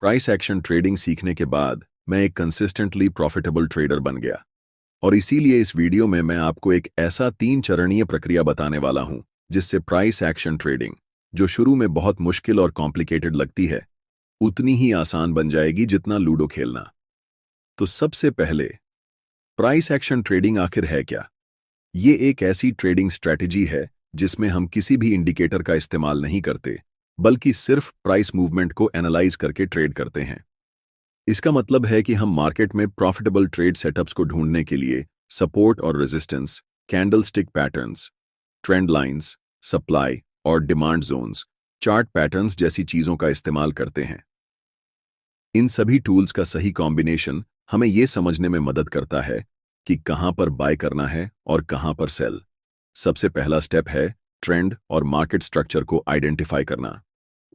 Price action trading सीखने के बाद मैं एक कंसिस्टेंटली प्रॉफिटेबल ट्रेडर बन गया। और इसीलिए इस वीडियो में मैं आपको एक ऐसा 3 चरणीय प्रक्रिया बताने वाला हूं जिससे प्राइस एक्शन ट्रेडिंग, जो शुरू में बहुत मुश्किल और कॉम्प्लिकेटेड लगती है, उतनी ही आसान बन जाएगी जितना लूडो खेलना। तो सबसे पहले, प्राइस एक्शन ट्रेडिंग आखिर है क्या? ये एक ऐसी ट्रेडिंग स्ट्रैटेजी है जिसमें हम किसी भी इंडिकेटर का इस्तेमाल नहीं करते, बल्कि सिर्फ प्राइस मूवमेंट को एनालाइज करके ट्रेड करते हैं। इसका मतलब है कि हम मार्केट में प्रॉफिटेबल ट्रेड सेटअप्स को ढूंढने के लिए सपोर्ट और resistance, candlestick patterns, trend lines, supply और डिमांड जोन्स, चार्ट पैटर्न्स जैसी चीजों का इस्तेमाल करते हैं। इन सभी टूल्स का सही कॉम्बिनेशन हमें यह समझने में मदद करता है कि कहां पर बाय करना है और कहां पर सेल। सबसे पहला स्टेप है ट्रेंड और मार्केट स्ट्रक्चर को आइडेंटिफाई करना।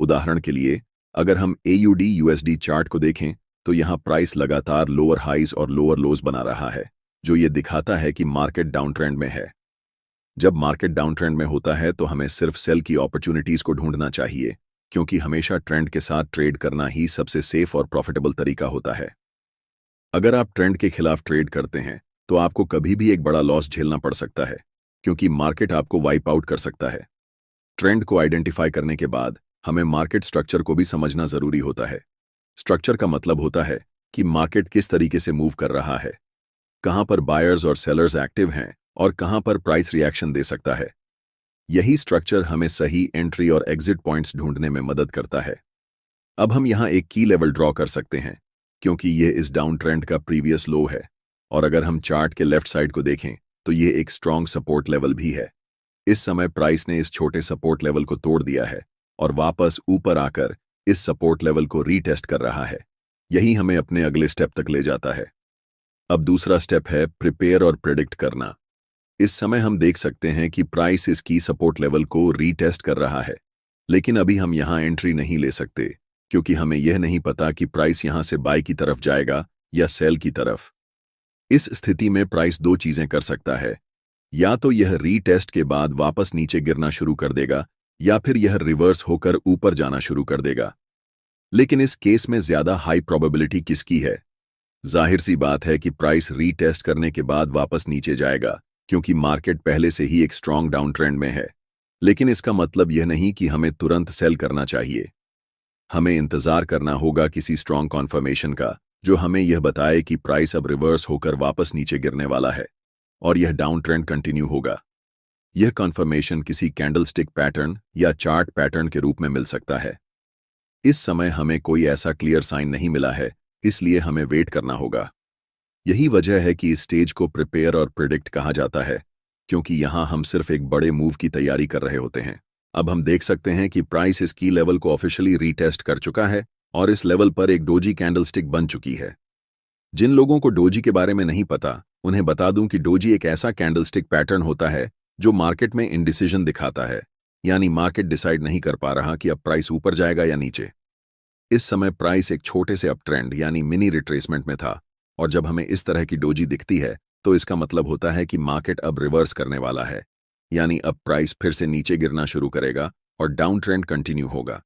उदाहरण के लिए, अगर हम AUD USD चार्ट को देखें तो यहां प्राइस लगातार लोअर हाइज और लोअर लोज बना रहा है, जो ये दिखाता है कि मार्केट डाउन ट्रेंड में है। जब मार्केट डाउन ट्रेंड में होता है तो हमें सिर्फ सेल की अपॉर्चुनिटीज को ढूंढना चाहिए, क्योंकि हमेशा ट्रेंड के साथ ट्रेड करना ही सबसे सेफ और प्रॉफिटेबल तरीका होता है। अगर आप ट्रेंड के खिलाफ ट्रेड करते हैं तो आपको कभी भी एक बड़ा लॉस झेलना पड़ सकता है, क्योंकि मार्केट आपको वाइप आउट कर सकता है। ट्रेंड को आइडेंटिफाई करने के बाद हमें मार्केट स्ट्रक्चर को भी समझना जरूरी होता है। स्ट्रक्चर का मतलब होता है कि मार्केट किस तरीके से मूव कर रहा है, कहां पर बायर्स और सेलर्स एक्टिव हैं और कहां पर प्राइस रिएक्शन दे सकता है। यही स्ट्रक्चर हमें सही एंट्री और एग्जिट पॉइंट्स ढूंढने में मदद करता है। अब हम यहां एक की लेवल ड्रॉ कर सकते हैं, क्योंकि यह इस डाउन ट्रेंड का प्रीवियस लो है, और अगर हम चार्ट के लेफ्ट साइड को देखें तो यह एक स्ट्रॉन्ग सपोर्ट लेवल भी है। इस समय प्राइस ने इस छोटे सपोर्ट लेवल को तोड़ दिया है और वापस ऊपर आकर इस सपोर्ट लेवल को रीटेस्ट कर रहा है। यही हमें अपने अगले स्टेप तक ले जाता है। अब दूसरा स्टेप है प्रिपेयर और प्रेडिक्ट करना। इस समय हम देख सकते हैं कि प्राइस इस की सपोर्ट लेवल को रीटेस्ट कर रहा है, लेकिन अभी हम यहां एंट्री नहीं ले सकते, क्योंकि हमें यह नहीं पता कि प्राइस यहां से बाय की तरफ जाएगा या सेल की तरफ। इस स्थिति में प्राइस दो चीजें कर सकता है, या तो यह रीटेस्ट के बाद वापस नीचे गिरना शुरू कर देगा, या फिर यह रिवर्स होकर ऊपर जाना शुरू कर देगा। लेकिन इस केस में ज्यादा हाई प्रोबेबिलिटी किसकी है? जाहिर सी बात है कि प्राइस रीटेस्ट करने के बाद वापस नीचे जाएगा, क्योंकि मार्केट पहले से ही एक स्ट्रॉन्ग डाउन ट्रेंड में है। लेकिन इसका मतलब यह नहीं कि हमें तुरंत सेल करना चाहिए। हमें इंतजार करना होगा किसी स्ट्रॉन्ग कॉन्फर्मेशन का, जो हमें यह बताए कि प्राइस अब रिवर्स होकर वापस नीचे गिरने वाला है और यह डाउन ट्रेंड कंटिन्यू होगा। यह कॉन्फर्मेशन किसी कैंडलस्टिक पैटर्न या चार्ट पैटर्न के रूप में मिल सकता है। इस समय हमें कोई ऐसा क्लियर साइन नहीं मिला है, इसलिए हमें वेट करना होगा। यही वजह है कि इस स्टेज को प्रिपेयर और प्रिडिक्ट कहा जाता है, क्योंकि यहां हम सिर्फ एक बड़े मूव की तैयारी कर रहे होते हैं। अब हम देख सकते हैं कि प्राइस इस की लेवल को ऑफिशियली रीटेस्ट कर चुका है और इस लेवल पर एक डोजी कैंडलस्टिक बन चुकी है। जिन लोगों को डोजी के बारे में नहीं पता, उन्हें बता दूं कि डोजी एक ऐसा कैंडलस्टिक पैटर्न होता है जो मार्केट में इंडिसीजन दिखाता है, यानी मार्केट डिसाइड नहीं कर पा रहा कि अब प्राइस ऊपर जाएगा या नीचे। इस समय प्राइस एक छोटे से अप ट्रेंड यानी मिनी रिट्रेसमेंट में था, और जब हमें इस तरह की डोजी दिखती है तो इसका मतलब होता है कि मार्केट अब रिवर्स करने वाला है, यानी अब प्राइस फिर से नीचे गिरना शुरू करेगा और डाउन ट्रेंड कंटिन्यू होगा।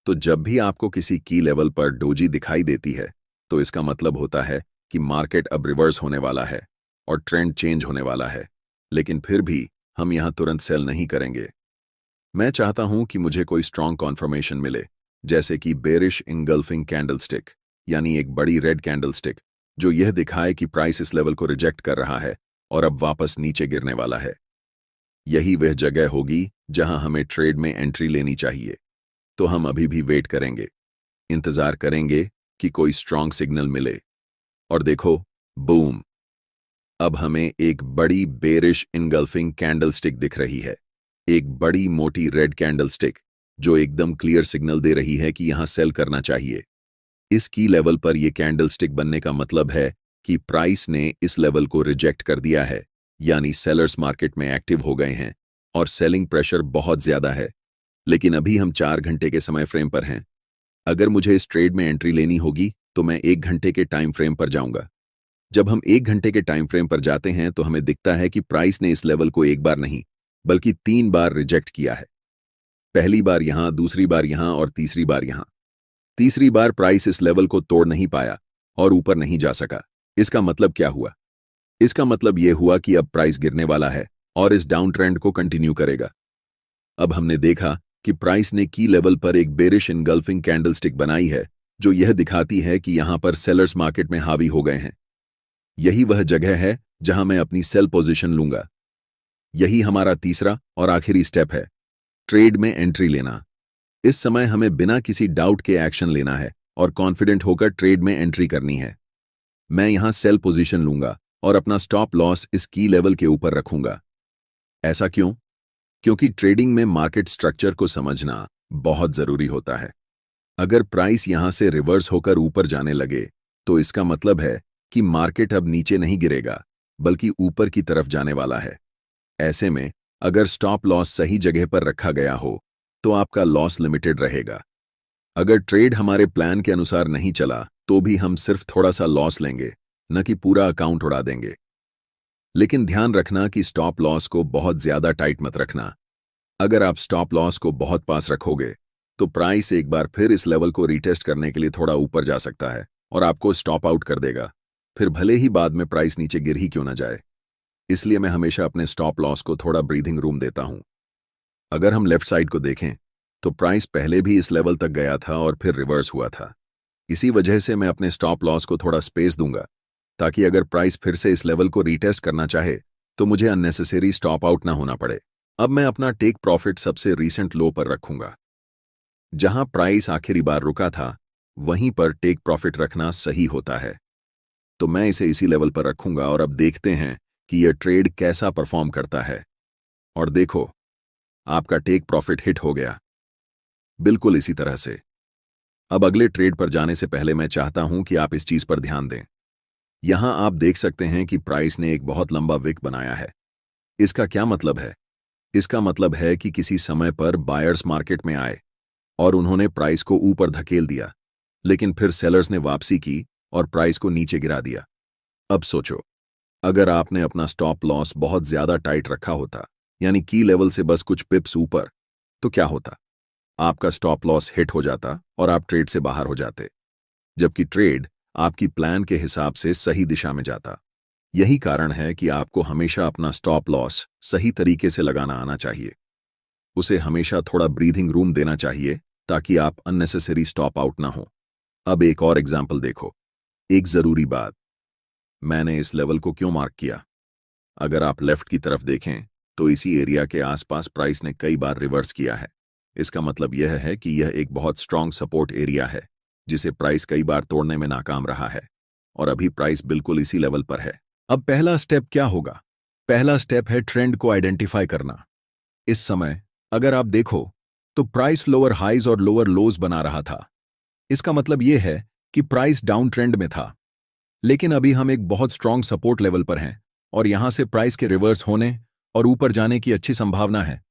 तो जब भी आपको किसी की लेवल पर डोजी दिखाई देती है तो इसका मतलब होता है कि मार्केट अब रिवर्स होने वाला है और ट्रेंड चेंज होने वाला है। लेकिन फिर भी हम यहां तुरंत सेल नहीं करेंगे। मैं चाहता हूं कि मुझे कोई स्ट्रॉन्ग कॉन्फर्मेशन मिले, जैसे कि बेरिश इंगल्फिंग कैंडलस्टिक, यानी एक बड़ी रेड कैंडलस्टिक जो यह दिखाए कि प्राइस इस लेवल को रिजेक्ट कर रहा है और अब वापस नीचे गिरने वाला है। यही वह जगह होगी जहां हमें ट्रेड में एंट्री लेनी चाहिए। तो हम अभी भी वेट करेंगे, इंतजार करेंगे कि कोई स्ट्रॉन्ग सिग्नल मिले। और देखो, बूम! अब हमें एक बड़ी बेरिश इनगल्फिंग कैंडलस्टिक दिख रही है, एक बड़ी मोटी रेड कैंडलस्टिक जो एकदम क्लियर सिग्नल दे रही है कि यहां सेल करना चाहिए। इस की लेवल पर यह कैंडलस्टिक बनने का मतलब है कि प्राइस ने इस लेवल को रिजेक्ट कर दिया है, यानी सेलर्स मार्केट में एक्टिव हो गए हैं और सेलिंग प्रेशर बहुत ज्यादा है। लेकिन अभी हम 4 घंटे के समय फ्रेम पर हैं। अगर मुझे इस ट्रेड में एंट्री लेनी होगी तो मैं 1 घंटे के टाइम फ्रेम पर जाऊंगा। जब हम 1 घंटे के टाइम फ्रेम पर जाते हैं तो हमें दिखता है कि प्राइस ने इस लेवल को एक बार नहीं बल्कि 3 बार रिजेक्ट किया है। पहली बार यहां, दूसरी बार यहां और तीसरी बार यहां। तीसरी बार प्राइस इस लेवल को तोड़ नहीं पाया और ऊपर नहीं जा सका। इसका मतलब क्या हुआ? इसका मतलब यह हुआ कि अब प्राइस गिरने वाला है और इस डाउन ट्रेंड को कंटिन्यू करेगा। अब हमने देखा कि प्राइस ने की लेवल पर एक बेरिश इनगल्फिंग कैंडलस्टिक बनाई है, जो यह दिखाती है कि यहां पर सेलर्स मार्केट में हावी हो गए हैं। यही वह जगह है जहां मैं अपनी सेल पोजीशन लूंगा। यही हमारा तीसरा और आखिरी स्टेप है, ट्रेड में एंट्री लेना। इस समय हमें बिना किसी डाउट के एक्शन लेना है और कॉन्फिडेंट होकर ट्रेड में एंट्री करनी है। मैं यहां सेल पोजीशन लूंगा और अपना स्टॉप लॉस इस की लेवल के ऊपर रखूंगा। ऐसा क्यों? क्योंकि ट्रेडिंग में मार्केट स्ट्रक्चर को समझना बहुत जरूरी होता है। अगर प्राइस यहां से रिवर्स होकर ऊपर जाने लगे तो इसका मतलब है कि मार्केट अब नीचे नहीं गिरेगा बल्कि ऊपर की तरफ जाने वाला है। ऐसे में अगर स्टॉप लॉस सही जगह पर रखा गया हो तो आपका लॉस लिमिटेड रहेगा। अगर ट्रेड हमारे प्लान के अनुसार नहीं चला तो भी हम सिर्फ थोड़ा सा लॉस लेंगे, न कि पूरा अकाउंट उड़ा देंगे। लेकिन ध्यान रखना कि स्टॉप लॉस को बहुत ज्यादा टाइट मत रखना। अगर आप स्टॉप लॉस को बहुत पास रखोगे तो प्राइस एक बार फिर इस लेवल को रीटेस्ट करने के लिए थोड़ा ऊपर जा सकता है और आपको स्टॉप आउट कर देगा, फिर भले ही बाद में प्राइस नीचे गिर ही क्यों ना जाए। इसलिए मैं हमेशा अपने स्टॉप लॉस को थोड़ा ब्रीथिंग रूम देता हूं। अगर हम लेफ्ट साइड को देखें तो प्राइस पहले भी इस लेवल तक गया था और फिर रिवर्स हुआ था। इसी वजह से मैं अपने स्टॉप लॉस को थोड़ा स्पेस दूंगा, ताकि अगर प्राइस फिर से इस लेवल को रीटेस्ट करना चाहे तो मुझे अननेसेसरी स्टॉप आउट ना होना पड़े। अब मैं अपना टेक प्रॉफिट सबसे रीसेंट लो पर रखूंगा। जहां प्राइस आखिरी बार रुका था वहीं पर टेक प्रॉफिट रखना सही होता है, तो मैं इसे इसी लेवल पर रखूंगा और अब देखते हैं कि यह ट्रेड कैसा परफॉर्म करता है। और देखो, आपका टेक प्रॉफिट हिट हो गया, बिल्कुल इसी तरह से। अब अगले ट्रेड पर जाने से पहले मैं चाहता हूं कि आप इस चीज पर ध्यान दें। यहां आप देख सकते हैं कि प्राइस ने एक बहुत लंबा विक बनाया है। इसका क्या मतलब है? इसका मतलब है कि किसी समय पर बायर्स मार्केट में आए और उन्होंने प्राइस को ऊपर धकेल दिया, लेकिन फिर सेलर्स ने वापसी की और प्राइस को नीचे गिरा दिया। अब सोचो, अगर आपने अपना स्टॉप लॉस बहुत ज्यादा टाइट रखा होता, यानी की लेवल से बस कुछ पिप्स ऊपर, तो क्या होता? आपका स्टॉप लॉस हिट हो जाता और आप ट्रेड से बाहर हो जाते, जबकि ट्रेड आपकी प्लान के हिसाब से सही दिशा में जाता। यही कारण है कि आपको हमेशा अपना स्टॉप लॉस सही तरीके से लगाना आना चाहिए। उसे हमेशा थोड़ा ब्रीथिंग रूम देना चाहिए ताकि आप अननेसेसरी स्टॉप आउट ना हो। अब एक और एग्जाम्पल देखो। एक जरूरी बात, मैंने इस लेवल को क्यों मार्क किया? अगर आप लेफ्ट की तरफ देखें तो इसी एरिया के आसपास प्राइस ने कई बार रिवर्स किया है। इसका मतलब यह है कि यह एक बहुत स्ट्रांग सपोर्ट एरिया है जिसे प्राइस कई बार तोड़ने में नाकाम रहा है, और अभी प्राइस बिल्कुल इसी लेवल पर है। अब पहला स्टेप क्या होगा? पहला स्टेप है ट्रेंड को आइडेंटिफाई करना। इस समय अगर आप देखो तो प्राइस लोअर हाइज और लोअर लोज बना रहा था। इसका मतलब यह है कि प्राइस डाउन ट्रेंड में था, लेकिन अभी हम एक बहुत स्ट्रांग सपोर्ट लेवल पर हैं और यहां से प्राइस के रिवर्स होने और ऊपर जाने की अच्छी संभावना है।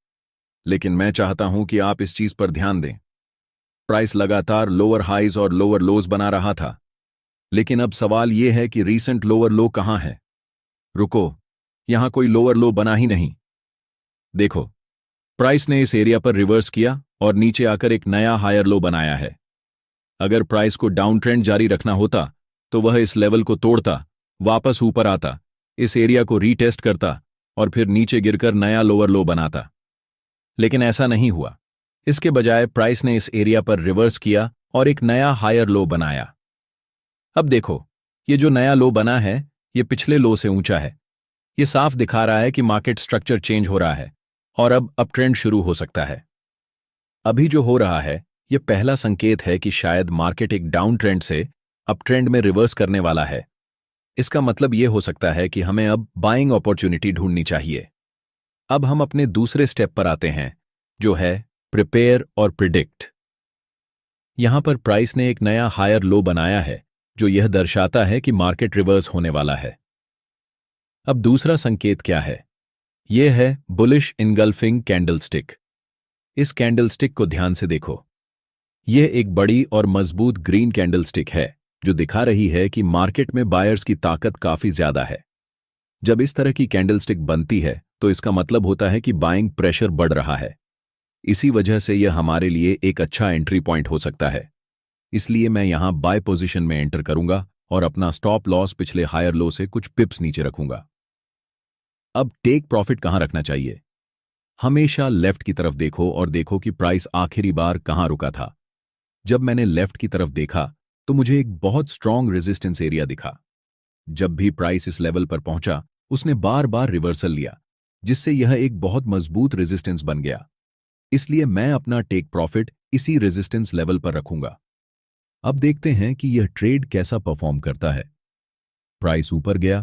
लेकिन मैं चाहता हूं कि आप इस चीज पर ध्यान दें। प्राइस लगातार लोअर हाइज और लोअर लोज बना रहा था, लेकिन अब सवाल यह है कि रीसेंट लोअर लो कहां है? रुको, यहां कोई लोअर लो बना ही नहीं। देखो, प्राइस ने इस एरिया पर रिवर्स किया और नीचे आकर एक नया हायर लो बनाया है। अगर प्राइस को डाउन ट्रेंड जारी रखना होता तो वह इस लेवल को तोड़ता, वापस ऊपर आता, इस एरिया को रीटेस्ट करता और फिर नीचे गिरकर नया लोअर लो बनाता। लेकिन ऐसा नहीं हुआ। इसके बजाय प्राइस ने इस एरिया पर रिवर्स किया और एक नया हायर लो बनाया। अब देखो, ये जो नया लो बना है ये पिछले लो से ऊंचा है। ये साफ दिखा रहा है कि मार्केट स्ट्रक्चर चेंज हो रहा है और अब अप ट्रेंड शुरू हो सकता है। अभी जो हो रहा है यह पहला संकेत है कि शायद मार्केट एक डाउन ट्रेंड से अप ट्रेंड में रिवर्स करने वाला है। इसका मतलब यह हो सकता है कि हमें अब बाइंग अपॉर्चुनिटी ढूंढनी चाहिए। अब हम अपने दूसरे स्टेप पर आते हैं, जो है प्रिपेयर और प्रिडिक्ट। यहां पर प्राइस ने एक नया हायर लो बनाया है जो यह दर्शाता है कि मार्केट रिवर्स होने वाला है। अब दूसरा संकेत क्या है? यह है बुलिश इनगल्फिंग कैंडलस्टिक। इस कैंडलस्टिक को ध्यान से देखो। यह एक बड़ी और मजबूत ग्रीन कैंडलस्टिक है जो दिखा रही है कि मार्केट में बायर्स की ताकत काफी ज्यादा है। जब इस तरह की कैंडलस्टिक बनती है तो इसका मतलब होता है कि बाइंग प्रेशर बढ़ रहा है। इसी वजह से यह हमारे लिए एक अच्छा एंट्री पॉइंट हो सकता है। इसलिए मैं यहां बाय पोजीशन में एंटर करूंगा और अपना स्टॉप लॉस पिछले हायर लो से कुछ पिप्स नीचे रखूंगा। अब टेक प्रॉफिट कहां रखना चाहिए? हमेशा लेफ्ट की तरफ देखो और देखो कि प्राइस आखिरी बार कहां रुका था। जब मैंने लेफ्ट की तरफ देखा तो मुझे एक बहुत स्ट्रॉन्ग रेजिस्टेंस एरिया दिखा। जब भी प्राइस इस लेवल पर पहुंचा उसने बार बार रिवर्सल लिया, जिससे यह एक बहुत मजबूत रेजिस्टेंस बन गया। इसलिए मैं अपना टेक प्रॉफिट इसी रेजिस्टेंस लेवल पर रखूंगा। अब देखते हैं कि यह ट्रेड कैसा परफॉर्म करता है। प्राइस ऊपर गया,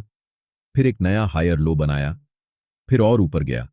फिर एक नया हायर लो बनाया, फिर और ऊपर गया